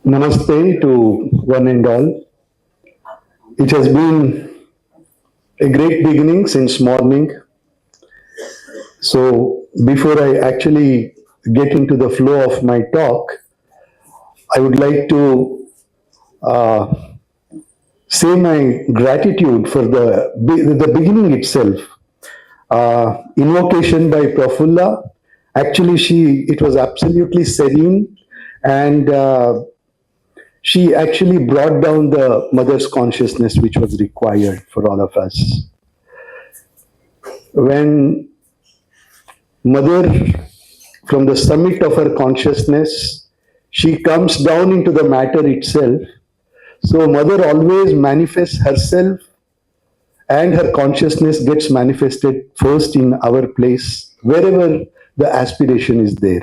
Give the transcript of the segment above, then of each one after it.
Namaste to one and all. It has been a great beginning since morning. So, before I actually get into the flow of my talk, I would like to uh, say my gratitude for the beginning itself. Invocation by Prafulla. Actually, it was absolutely serene, and she actually brought down the mother's consciousness which was required for all of us. When mother, from the summit of her consciousness, she comes down into the matter itself. So mother always manifests herself, and her consciousness gets manifested first in our place, wherever the aspiration is there.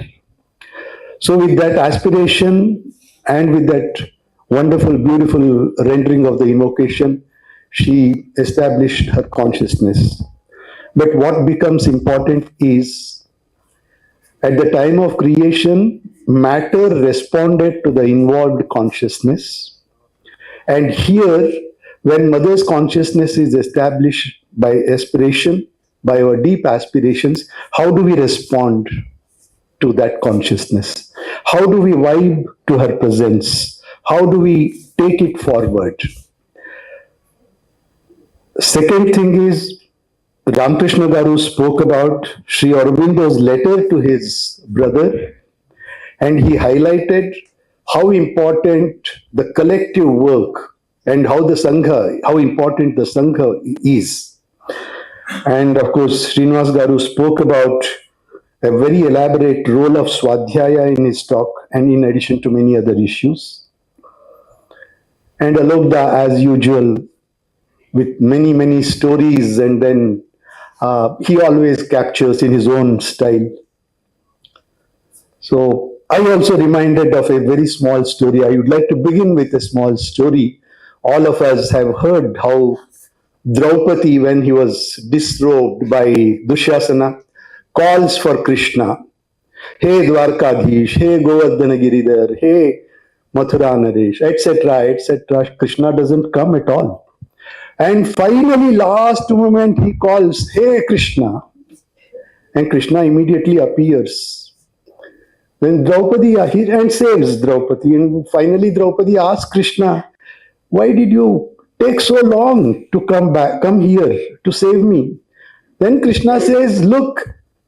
So with that aspiration and with that wonderful, beautiful rendering of the invocation, she established her consciousness. But what becomes important is, at the time of creation, matter responded to the involved consciousness. And here, when mother's consciousness is established by aspiration, by our deep aspirations, how do we respond to that consciousness? How do we vibe to her presence? How do we take it forward? Second thing is, Ramakrishna Garu spoke about Sri Aurobindo's letter to his brother, and he highlighted how important the collective work and how important the Sangha is. And of course, Srinivas Garu spoke about a very elaborate role of Swadhyaya in his talk, and in addition to many other issues. And Alokda, as usual, with many, many stories, and then he always captures in his own style. So I also reminded of a very small story. I would like to begin with a small story. All of us have heard how Draupadi, when he was disrobed by Dushyasana, calls for Krishna. Hey Dwarkadhish, hey Govardhana Giridhar, hey Mathura Naresh, etc., etc. Krishna doesn't come at all. And finally, last moment, he calls, hey Krishna. And Krishna immediately appears. Then Draupadi, and saves Draupadi. And finally, Draupadi asks Krishna, why did you take so long to come here to save me? Then Krishna says, look,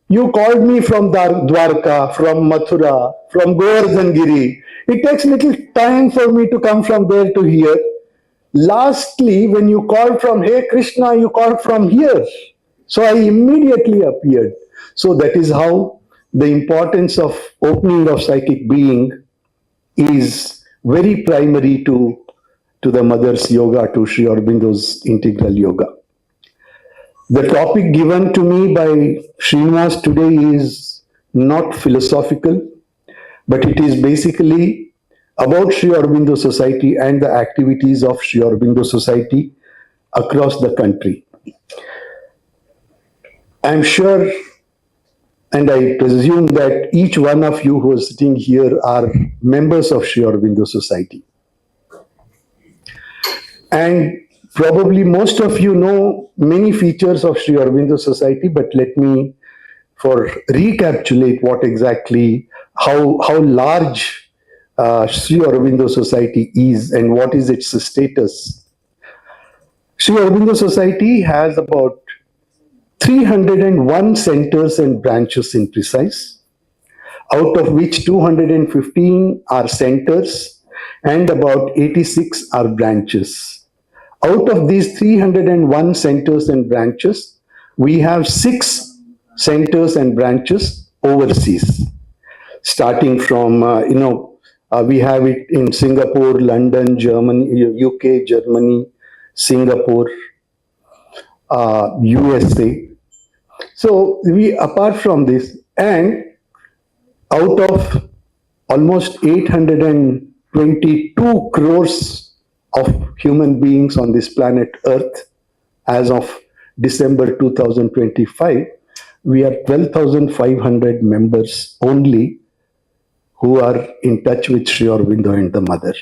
you called me from Dwarka, from Mathura, from Govardhan Giri. It takes little time for me to come from there to here. Lastly, when you called from, hey Krishna, you called from here. So I immediately appeared. So that is how the importance of opening of psychic being is very primary to the mother's yoga, to Sri Aurobindo's integral yoga. The topic given to me by Srinivas today is not philosophical, but it is basically about Sri Aurobindo Society and the activities of Sri Aurobindo Society across the country. I'm sure, and I presume that each one of you who are sitting here are members of Sri Aurobindo Society. And probably most of you know many features of Sri Aurobindo Society, but let me recapitulate what exactly, how large Sri Aurobindo Society is and what is its status. Sri Aurobindo Society has about 301 centers and branches in precise, out of which 215 are centers and about 86 are branches. Out of these 301 centers and branches, we have 6 centers and branches overseas. Starting from, we have it in Singapore, London, Germany, UK, Germany, Singapore, USA. So apart from this, and out of almost 822 crores of human beings on this planet Earth, as of December 2025, we have 12,500 members only who are in touch with Sri Aurobindo and the mother.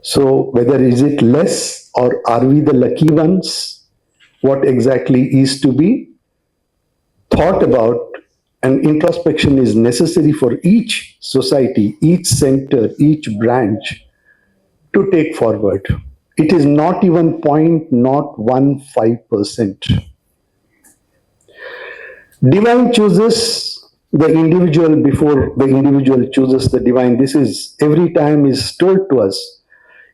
So whether is it less or are we the lucky ones? What exactly is to be thought about, and introspection is necessary for each society, each center, each branch to take forward. It is not even 0.015%. Divine chooses the individual before the individual chooses the divine. This is every time is told to us.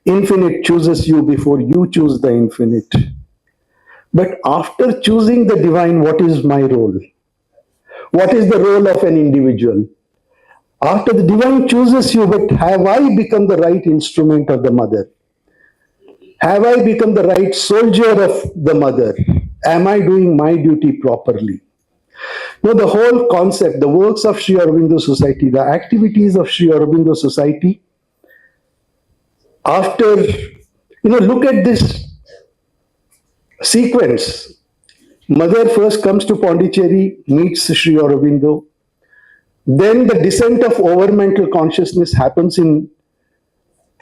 Infinite chooses you before you choose the infinite. But after choosing the divine, what is my role? What is the role of an individual? After the divine chooses you, but have I become the right instrument of the mother? Have I become the right soldier of the mother? Am I doing my duty properly? Now, the whole concept, the works of Sri Aurobindo Society, the activities of Sri Aurobindo Society, after, look at this sequence. Mother first comes to Pondicherry, meets Sri Aurobindo. Then the descent of overmental consciousness happens in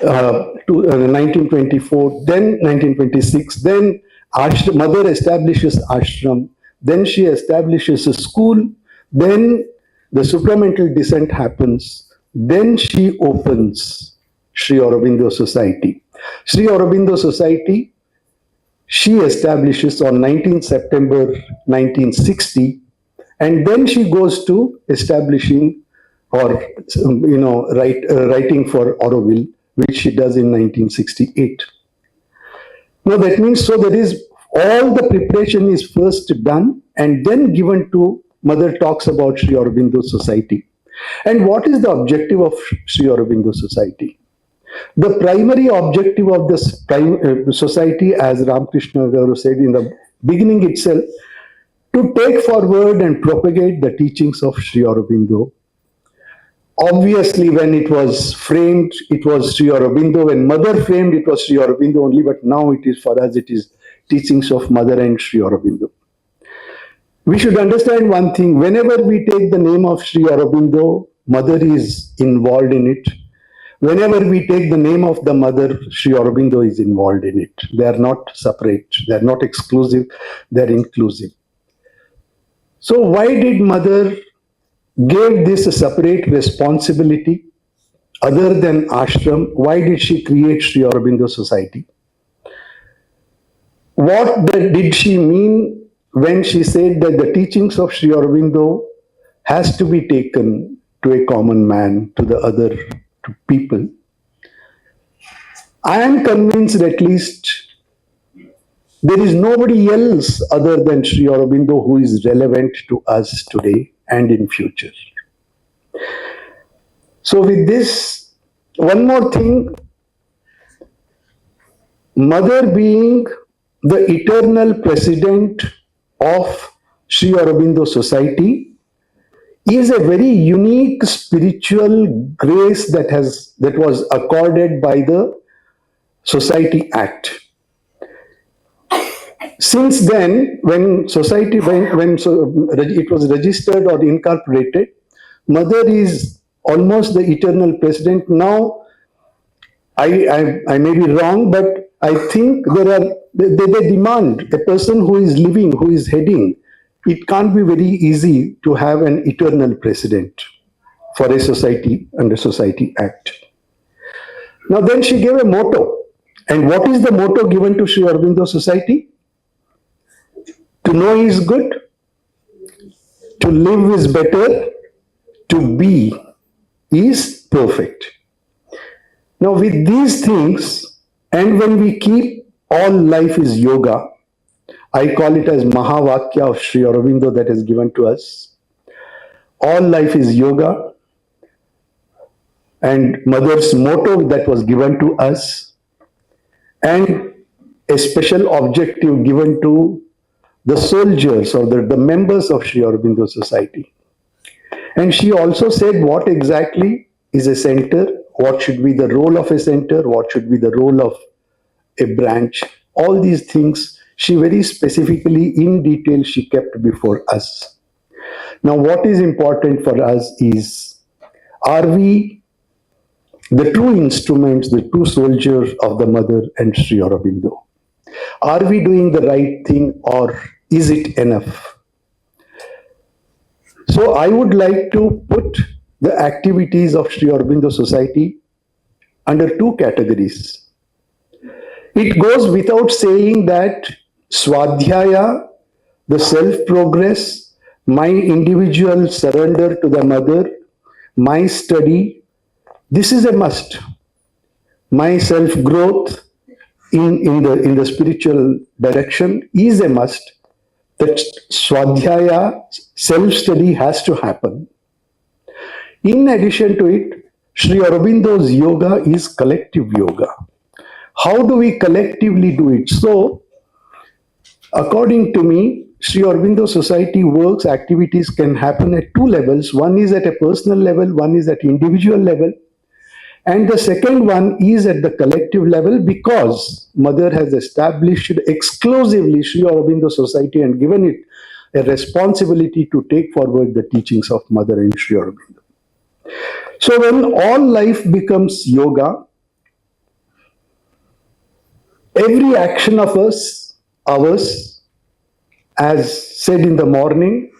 1924, then 1926, then mother establishes ashram, then she establishes a school, then the supramental descent happens, then she opens Sri Aurobindo Society. Sri Aurobindo Society, she establishes on 19th September 1960, and then she goes to establishing or writing for Auroville, which she does in 1968. Now that means, so there is all the preparation is first done and then given to Mother talks about Sri Aurobindo Society. And what is the objective of Sri Aurobindo Society? The primary objective of this society, as Ramakrishna Garu said in the beginning itself, to take forward and propagate the teachings of Sri Aurobindo. Obviously, when it was framed, it was Sri Aurobindo. When Mother framed, it was Sri Aurobindo only. But now it is, for us, it is teachings of Mother and Sri Aurobindo. We should understand one thing. Whenever we take the name of Sri Aurobindo, Mother is involved in it. Whenever we take the name of the Mother, Sri Aurobindo is involved in it. They are not separate. They are not exclusive. They are inclusive. So why did Mother give this a separate responsibility other than ashram? Why did she create Sri Aurobindo Society? What did she mean when she said that the teachings of Sri Aurobindo has to be taken to a common man, to the other people? I am convinced at least there is nobody else other than Sri Aurobindo who is relevant to us today and in future. So with this, one more thing, Mother being the eternal president of Sri Aurobindo Society is a very unique spiritual grace that was accorded by the Society Act. Since then, when it was registered or incorporated, Mother is almost the eternal president. Now, I may be wrong, but I think they demand a person who is living, who is heading. It can't be very easy to have an eternal president for a society under Society Act. Now then she gave a motto. And what is the motto given to Sri Aurobindo Society? To know is good, to live is better, to be is perfect. Now with these things, and when we keep all life is yoga, I call it as Mahavakya of Sri Aurobindo that is given to us. All life is yoga, and Mother's motto that was given to us, and a special objective given to the soldiers or the members of Sri Aurobindo Society. And she also said what exactly is a center, what should be the role of a center, what should be the role of a branch. All these things she very specifically in detail she kept before us. Now what is important for us is Are we the true instruments, the true soldiers of the Mother and Sri Aurobindo? Are we doing the right thing or is it enough? So I would like to put the activities of Sri Aurobindo Society under two categories. It goes without saying that Swadhyaya, the self progress, my individual surrender to the Mother, my study, this is a must. My self growth in the spiritual direction is a must. That Swadhyaya, self study has to happen. In addition to it, Sri Aurobindo's yoga is collective yoga. How do we collectively do it? So, according to me, Sri Aurobindo Society works activities can happen at two levels. One is at a personal level, one is at individual level. And the second one is at the collective level because Mother has established exclusively Sri Aurobindo Society and given it a responsibility to take forward the teachings of Mother and Sri Aurobindo. So when all life becomes yoga, every action of ours, as said in the morning,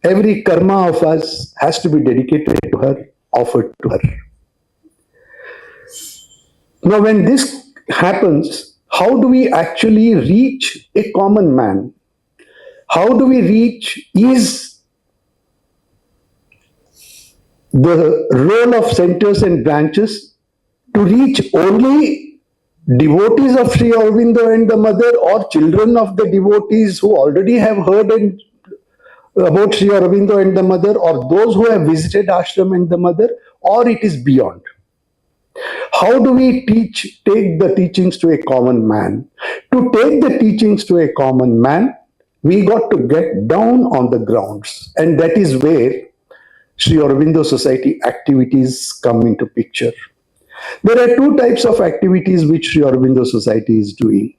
every karma of us has to be dedicated to her, offered to her. Now, when this happens, how do we actually reach a common man? How do we reach is the role of centers and branches to reach only devotees of Sri Aurobindo and the Mother or children of the devotees who already have heard about Sri Aurobindo and the Mother or those who have visited ashram and the Mother, or it is beyond? How do we take the teachings to a common man? To take the teachings to a common man, we got to get down on the grounds. And that is where Sri Aurobindo Society activities come into picture. There are two types of activities which Sri Aurobindo Society is doing.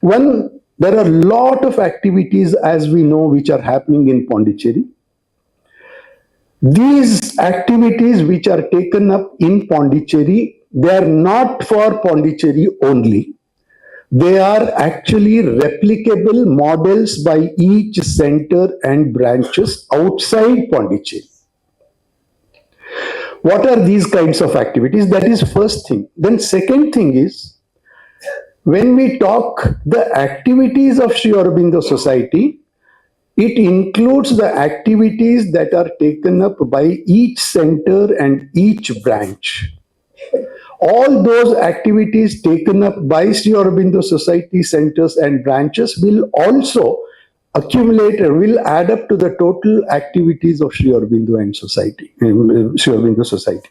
One, there are a lot of activities, as we know, which are happening in Pondicherry. These activities which are taken up in Pondicherry, they are not for Pondicherry only. They are actually replicable models by each center and branches outside Pondicherry. What are these kinds of activities? That is first thing. Then second thing is, when we talk the activities of Sri Aurobindo Society, it includes the activities that are taken up by each center and each branch. All those activities taken up by Sri Aurobindo Society centers and branches will also accumulate or will add up to the total activities of Sri Aurobindo and Society, Sri Aurobindo Society.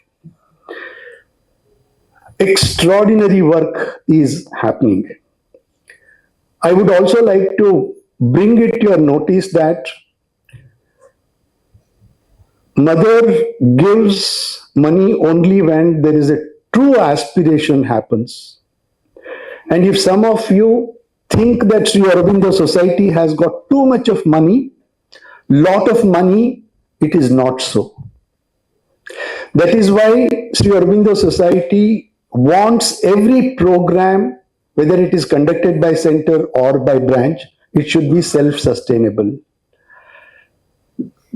Extraordinary work is happening. I would also like to bring it to your notice that Mother gives money only when there is a true aspiration happens. And if some of you think that Sri Aurobindo Society has got too much of money, lot of money, it is not so. That is why Sri Aurobindo Society wants every program, whether it is conducted by center or by branch, it should be self-sustainable.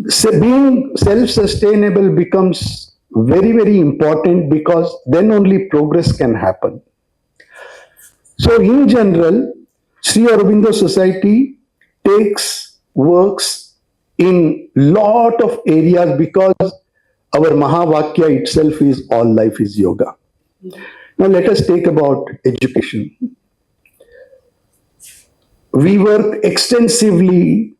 So being self-sustainable becomes very, very important because then only progress can happen. So in general, Sri Aurobindo Society works in lot of areas because our Mahavakya itself is all life is yoga. Now let us take about education. We work extensively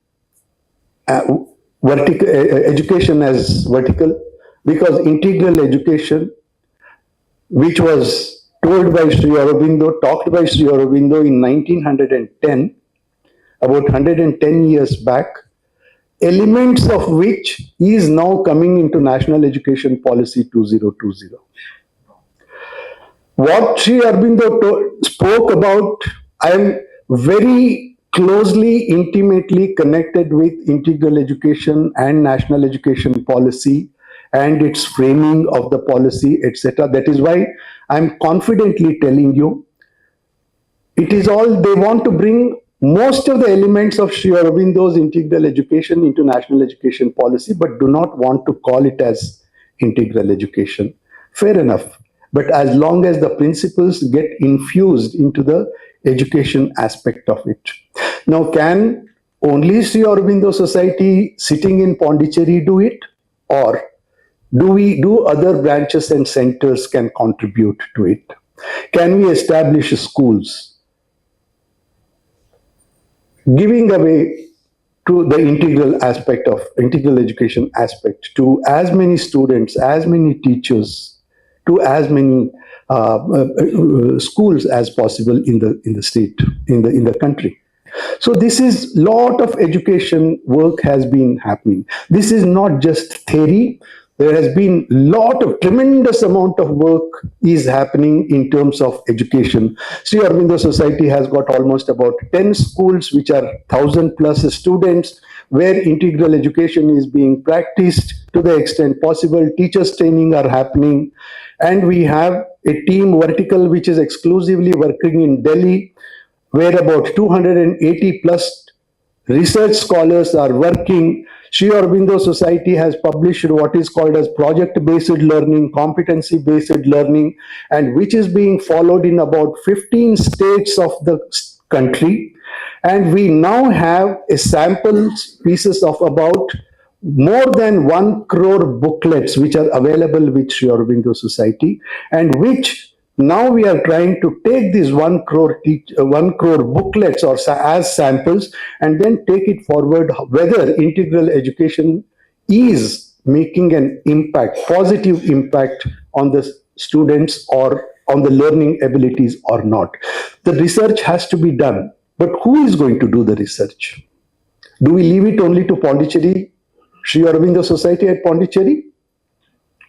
education as vertical because integral education, which was told by Sri Aurobindo, talked by Sri Aurobindo in 1910, about 110 years back, elements of which is now coming into National Education Policy 2020. What Sri Aurobindo spoke about, I am very closely, intimately connected with integral education and national education policy. and its framing of the policy, etc. That is why I'm confidently telling you, it is all they want to bring most of the elements of Sri Aurobindo's integral education into national education policy, but do not want to call it as integral education. Fair enough. But as long as the principles get infused into the education aspect of it. Now, can only Sri Aurobindo Society sitting in Pondicherry do it? Or do other branches and centers can contribute to it? Can we establish schools giving away to the integral education aspect to as many students, as many teachers, to as many schools as possible in the state, in the country? So this is lot of education work has been happening. This is not just theory. There has been lot of tremendous amount of work is happening in terms of education. Sri Aurobindo Society has got almost about 10 schools which are 1,000 plus students where integral education is being practiced to the extent possible. Teachers training are happening, and we have a team vertical which is exclusively working in Delhi, where about 280 plus research scholars are working. Sri Aurobindo Society has published what is called as project-based learning, competency-based learning, and which is being followed in about 15 states of the country. And we now have a sample pieces of about more than 1 crore booklets which are available with Sri Aurobindo Society, and which now we are trying to take these 1 crore booklets or as samples and then take it forward, whether integral education is making an impact, positive impact on the students or on the learning abilities or not. The research has to be done, but who is going to do the research? Do we leave it only to Pondicherry, Sri Aurobindo Society at Pondicherry?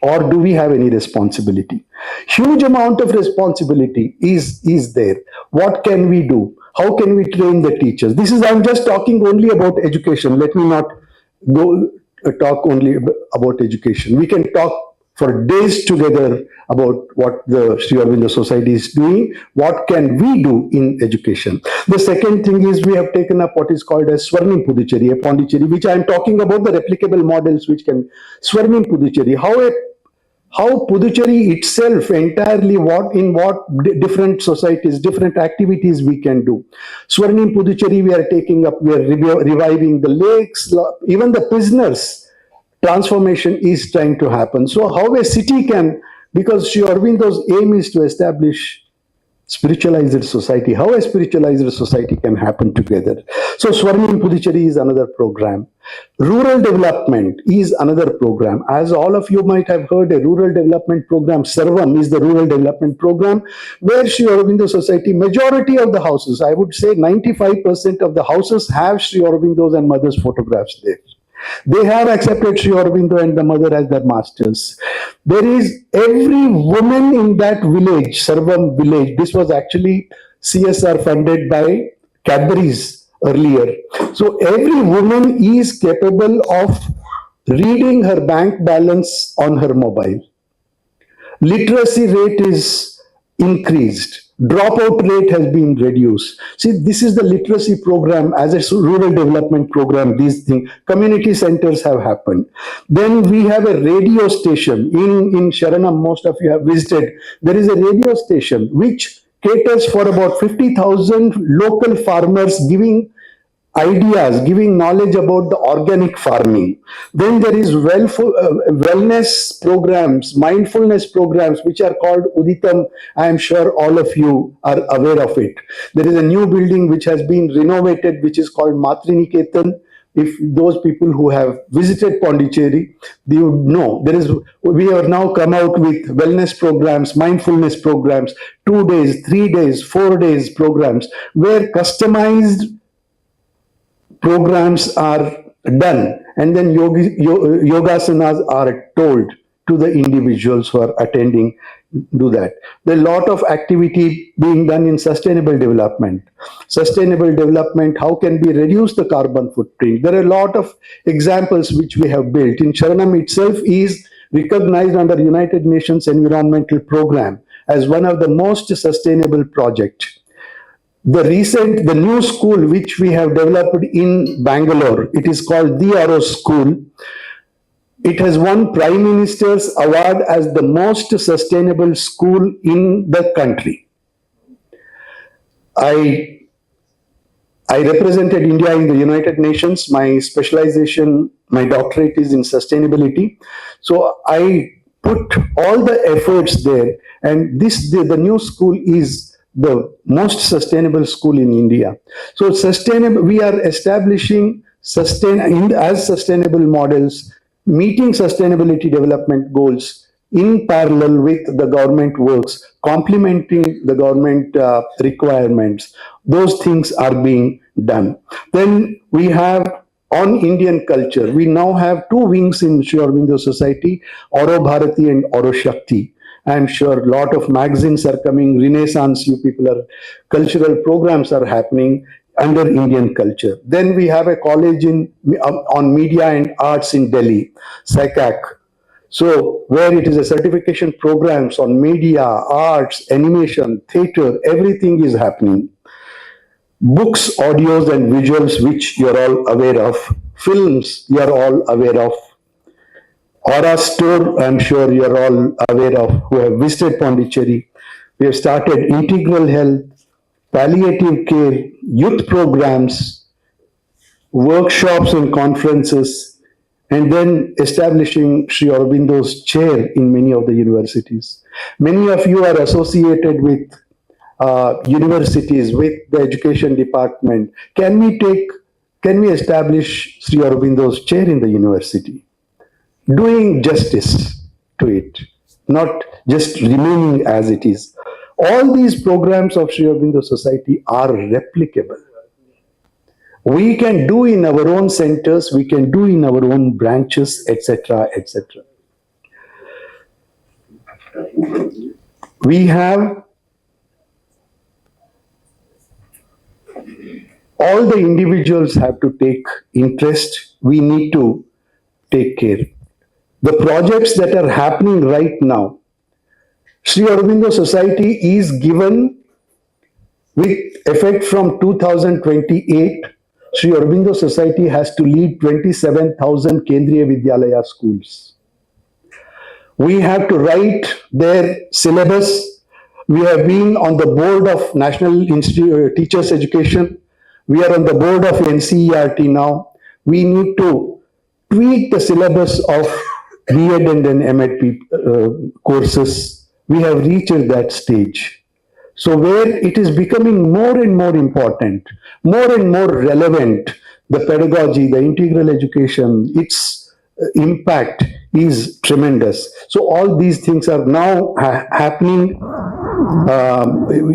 Or do we have any responsibility? Huge amount of responsibility is there. What can we do? How can we train the teachers? I'm just talking only about education. Let me not go talk only about education. We can talk for days together about what the Sri Aurobindo Society is doing. What can we do in education? The second thing is we have taken up what is called as Swarnim Puducherry, a Pondicherry, which I am talking about the replicable models which can Swarnim Puducherry. How Puducherry itself entirely what different societies, different activities we can do. Swarnim Puducherry we are taking up, we are reviving the lakes, even the prisoners transformation is trying to happen. So how a city can, because Sri Aurobindo's aim is to establish spiritualized society, how a spiritualized society can happen together. So Swarnim Puducherry is another program. Rural development is another program. As all of you might have heard, a rural development program, Sarvam is the rural development program, where Sri Aurobindo Society, majority of the houses, I would say 95% of the houses have Sri Aurobindo's and mother's photographs there. They have accepted Sri Aurobindo and the mother as their masters. There is every woman in that village, Sarvam village. This was actually CSR funded by Cadbury's earlier. So every woman is capable of reading her bank balance on her mobile. Literacy rate is increased. Dropout rate has been reduced. See, this is the literacy program as a rural development program. These things, community centers have happened. Then we have a radio station in Sharanam. Most of you have visited. There is a radio station which caters for about 50,000 local farmers, giving ideas, giving knowledge about the organic farming. Then there is wellness programs, mindfulness programs, which are called Uditam. I am sure all of you are aware of it. There is a new building which has been renovated, which is called Matriniketan. If those people who have visited Pondicherry, they would know. We have now come out with wellness programs, mindfulness programs, 2 days, 3 days, 4 days programs, where customized programs are done, and then yogasanas are told to the individuals who are attending. Do that. There are a lot of activity being done in sustainable development. Sustainable development, how can we reduce the carbon footprint? There are a lot of examples which we have built. In Sharanam itself is recognized under United Nations Environmental Program as one of the most sustainable projects. The new school which we have developed in Bangalore, it is called the Arrow School. It has won Prime Minister's award as the most sustainable school in the country. I represented India in the United Nations. My specialization, my doctorate is in sustainability. So I put all the efforts there, and the new school is the most sustainable school in India. So we are establishing as sustainable models, meeting sustainability development goals in parallel with the government works, complementing the government requirements. Those things are being done. Then we have on Indian culture, we now have two wings in Sri Aurobindo Society, Auro Bharati and Auro Shakti. I'm sure a lot of magazines are coming, Renaissance, cultural programs are happening under Indian culture. Then we have a college on media and arts in Delhi, SACAC. So where it is a certification programs on media, arts, animation, theater, everything is happening. Books, audios and visuals, which you're all aware of. Films, you're all aware of. Aura Store, I'm sure you're all aware of, who have visited Pondicherry. We have started integral health, palliative care, youth programs, workshops and conferences, and then establishing Sri Aurobindo's chair in many of the universities. Many of you are associated with universities, with the education department. Can we establish Sri Aurobindo's chair in the university? Doing justice to it, not just remaining as it is. All these programs of Sri Aurobindo Society are replicable. We can do in our own centers, we can do in our own branches, etc., etc. We have all the individuals have to take interest. We need to take care. The projects that are happening right now, Sri Aurobindo Society is given with effect from 2028. Sri Aurobindo Society has to lead 27,000 Kendriya Vidyalaya schools. We have to write their syllabus. We have been on the board of National Institute Teachers Education. We are on the board of NCERT now. We need to tweak the syllabus of B.Ed and then M.Ed courses. We have reached that stage. So where it is becoming more and more important, more and more relevant, the pedagogy, the integral education, its impact is tremendous. So all these things are now happening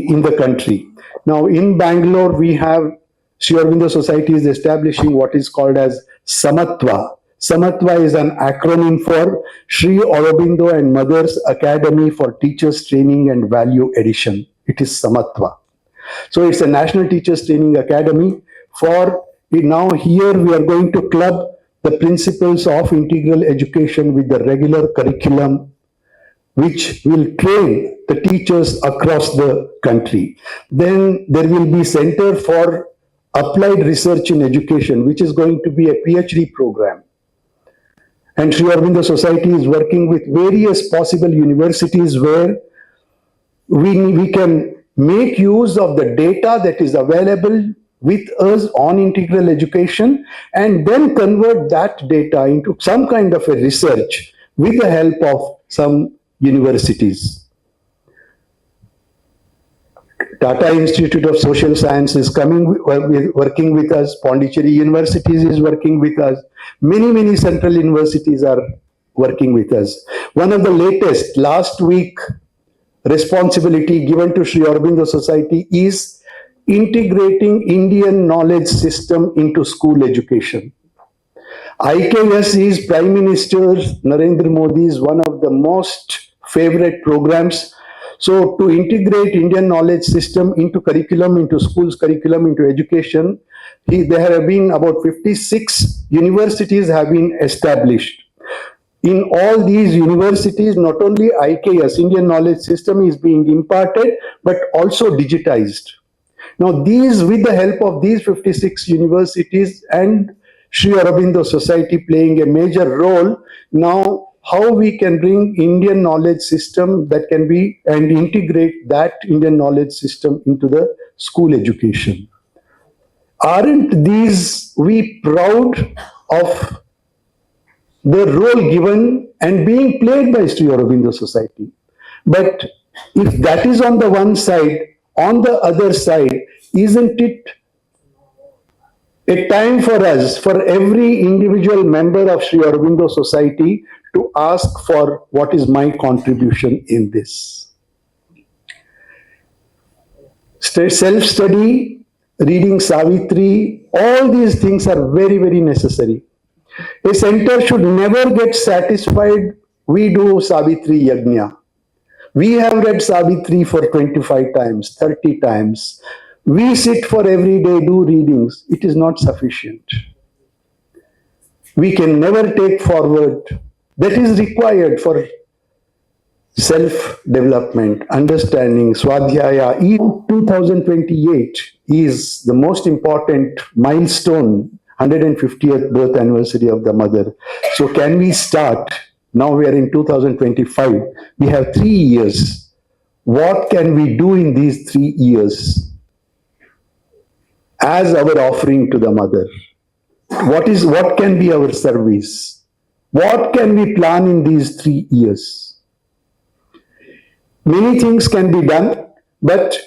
in the country. Now in Bangalore, we have Sri Aurobindo Society is establishing what is called as Samatva. Samatva is an acronym for Sri Aurobindo and Mothers Academy for Teachers Training and Value Addition. It is Samatva. So it's a National Teachers Training Academy. Now here we are going to club the principles of integral education with the regular curriculum, which will train the teachers across the country. Then there will be Center for Applied Research in Education, which is going to be a PhD program. And Sri Aurobindo Society is working with various possible universities where we can make use of the data that is available with us on integral education and then convert that data into some kind of a research with the help of some universities. Tata Institute of Social Science is working with us. Pondicherry Universities is working with us. Many central universities are working with us. One of the latest, last week, responsibility given to Sri Aurobindo Society is integrating Indian knowledge system into school education. IKS is Prime Minister Narendra Modi's one of the most favorite programs. So to integrate Indian knowledge system into curriculum, into schools curriculum, into education, there have been about 56 universities have been established. In all these universities, not only IKS, Indian Knowledge System, is being imparted, but also digitized. Now, these, with the help of these 56 universities and Sri Aurobindo Society playing a major role, now how we can bring Indian knowledge system that can be and integrate that Indian knowledge system into the school education. Aren't these we proud of the role given and being played by Sri Aurobindo Society? But if that is on the one side, on the other side, isn't it a time for us, for every individual member of Sri Aurobindo Society, to ask for what is my contribution in this? Self-study, reading Savitri, all these things are very, very necessary. A center should never get satisfied. We do Savitri Yajna. We have read Savitri for 25 times, 30 times. We sit for every day, do readings. It is not sufficient. We can never take forward. That is required for self-development, understanding, swadhyaya. In 2028 is the most important milestone, 150th birth anniversary of the mother. So can we start? Now we are in 2025. We have 3 years. What can we do in these 3 years as our offering to the mother? What can be our service? What can we plan in these 3 years? Many things can be done, but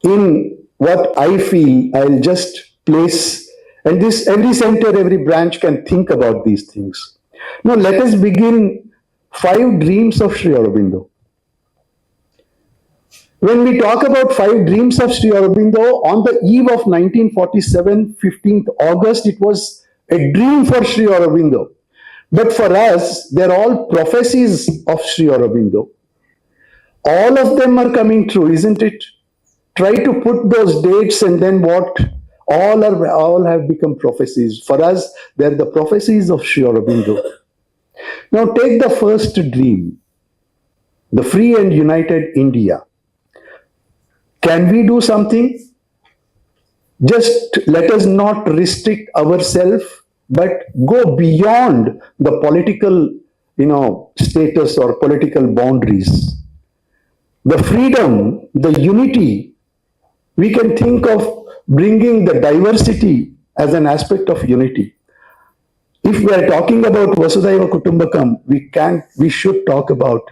in what I feel, I'll just place, and this every center, every branch can think about these things. Now let us begin 5 dreams of Sri Aurobindo. When we talk about 5 dreams of Sri Aurobindo, on the eve of 1947, 15th August, it was a dream for Sri Aurobindo. But for us, they're all prophecies of Sri Aurobindo. All of them are coming true, isn't it? Try to put those dates and then what? All have become prophecies. For us, they're the prophecies of Sri Aurobindo. Now take the first dream, the free and united India. Can we do something? Just let us not restrict ourselves, but go beyond the political, status or political boundaries. The freedom, the unity, we can think of bringing the diversity as an aspect of unity. If we are talking about Vasudhaiva Kutumbakam, we should talk about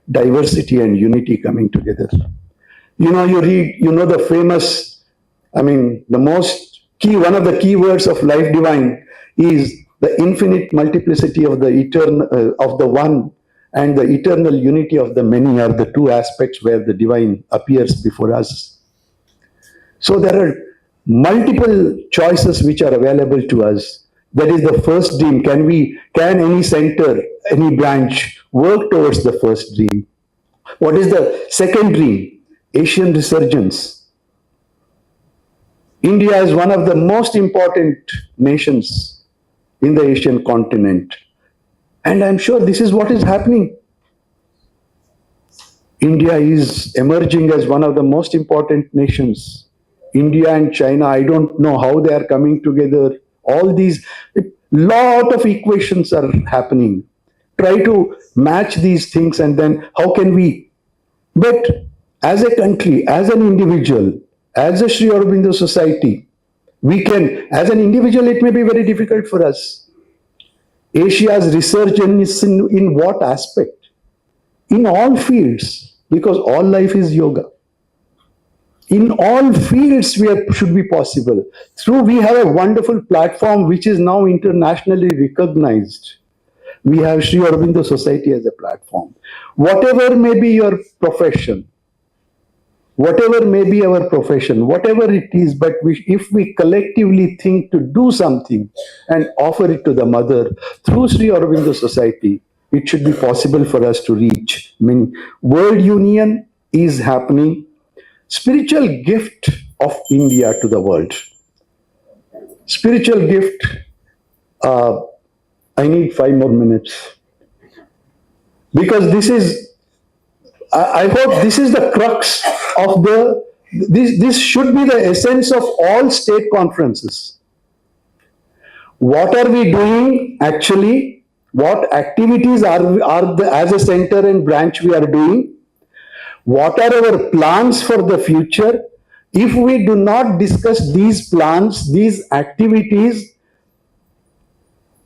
diversity and unity coming together. You read, the famous, one of the key words of Life Divine is the infinite multiplicity of the eternal, of the one, and the eternal unity of the many are the 2 aspects where the divine appears before us. So there are multiple choices which are available to us. That is the first dream. Can any center, any branch work towards the first dream? What is the second dream? Asian resurgence. India is one of the most important nations in the Asian continent. And I'm sure this is what is happening. India is emerging as one of the most important nations. India and China, I don't know how they are coming together. All these, lot of equations are happening. Try to match these things and then how can we? But as a country, as an individual, as a Sri Aurobindo Society, we can, as an individual, it may be very difficult for us. Asia's resurgence in what aspect? In all fields, because all life is yoga. In all fields, should be possible. We have a wonderful platform which is now internationally recognized. We have Sri Aurobindo Society as a platform. Whatever may be your profession, whatever may be our profession, whatever it is, but if we collectively think to do something and offer it to the mother through Sri Aurobindo Society, it should be possible for us to reach. World union is happening. Spiritual gift of India to the world. Spiritual gift, I need 5 more minutes. because I hope this is the crux of this should be the essence of all state conferences. What are we doing actually? What activities as a center and branch we are doing? What are our plans for the future? If we do not discuss these plans, these activities,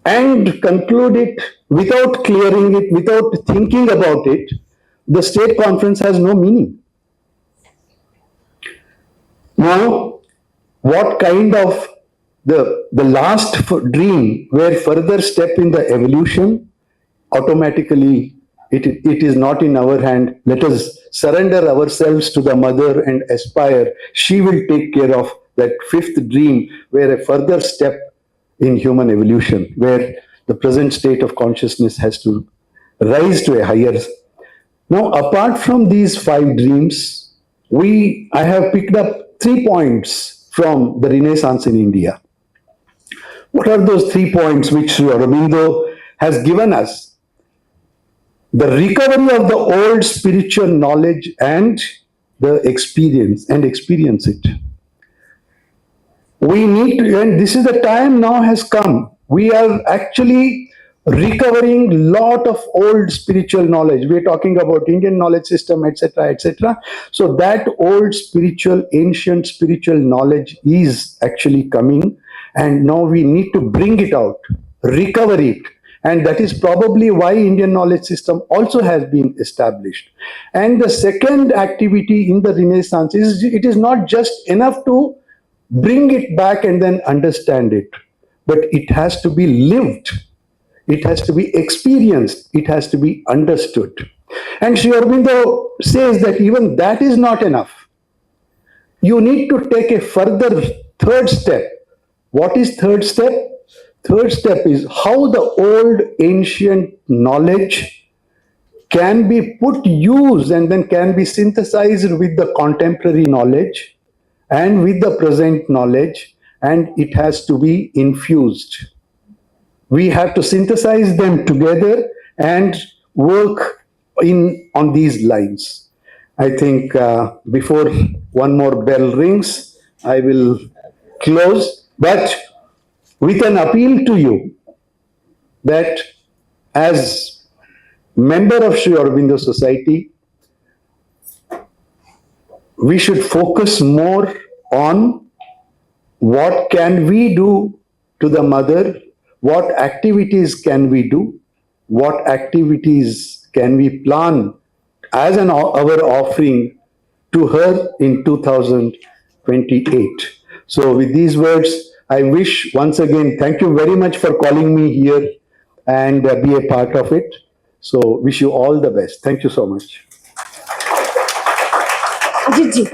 and conclude it without clearing it, without thinking about it, the state conference has no meaning. Now, what kind of the last dream where further step in the evolution, automatically it is not in our hand. Let us surrender ourselves to the mother and aspire. She will take care of that fifth dream where a further step in human evolution, where the present state of consciousness has to rise to a higher. Now, apart from these five dreams, I have picked up 3 points from the Renaissance in India. What are those 3 points which Sri Aurobindo has given us? The recovery of the old spiritual knowledge and the experience it. We need to, and this is the time now has come. We are actually recovering lot of old spiritual knowledge. We're talking about Indian knowledge system, etc., etc. So that old ancient spiritual knowledge is actually coming, and now we need to bring it out, recover it. And that is probably why Indian knowledge system also has been established. And the second activity in the Renaissance is, it is not just enough to bring it back and then understand it, but it has to be lived, it has to be experienced, it has to be understood. And Sri Aurobindo says that even that is not enough. You need to take a further third step. What is third step? Third step is how the old ancient knowledge can be put use and then can be synthesized with the contemporary knowledge and with the present knowledge, and it has to be infused. We have to synthesize them together and work on these lines. I think before one more bell rings, I will close, but with an appeal to you that as member of Sri Aurobindo Society, we should focus more on what can we do to the mother, what activities can we do, what activities can we plan as our offering to her in 2028. So with these words, I wish once again, thank you very much for calling me here and be a part of it. So wish you all the best. Thank you so much. Ajit ji.